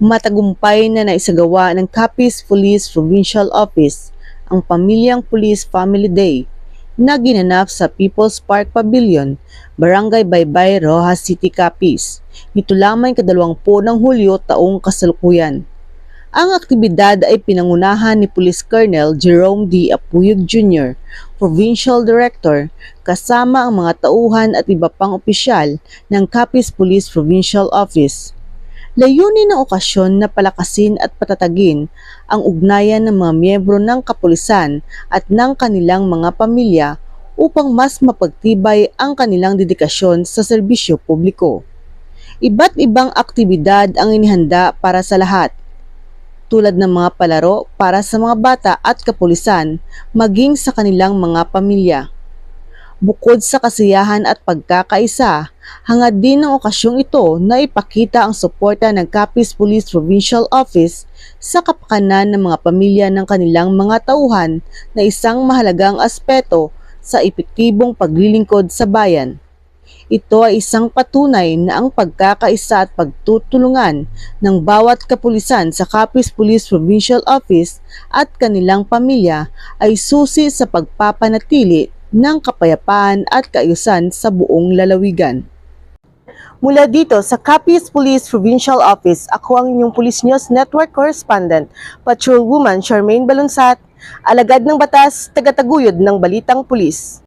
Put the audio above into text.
Matagumpay na naisagawa ng Capiz Police Provincial Office ang Pamilyang Police Family Day na ginanap sa People's Park Pavilion, Barangay Baybay, Roxas City, Capiz. Nito lamang ika-20 ng Hulyo taong kasalukuyan. Ang aktibidad ay pinangunahan ni Police Colonel Jerome D. Apuyog Jr., Provincial Director, kasama ang mga tauhan at iba pang opisyal ng Capiz Police Provincial Office. Layunin ng okasyon na palakasin at patatagin ang ugnayan ng mga miyembro ng kapulisan at ng kanilang mga pamilya upang mas mapagtibay ang kanilang dedikasyon sa serbisyo publiko. Iba't ibang aktibidad ang inihanda para sa lahat, tulad ng mga palaro para sa mga bata at kapulisan maging sa kanilang mga pamilya. Bukod sa kasiyahan at pagkakaisa, hangad din ng okasyong ito na ipakita ang suporta ng Capiz Police Provincial Office sa kapakanan ng mga pamilya ng kanilang mga tauhan na isang mahalagang aspeto sa epektibong paglilingkod sa bayan. Ito ay isang patunay na ang pagkakaisa at pagtutulungan ng bawat kapulisan sa Capiz Police Provincial Office at kanilang pamilya ay susi sa pagpapanatili ng kapayapaan at kaayusan sa buong lalawigan. Mula dito sa Capiz Police Provincial Office, ako ang inyong Police News Network Correspondent, Patrolwoman Charmaine Balunsat, alagad ng batas, tagataguyod ng Balitang Pulis.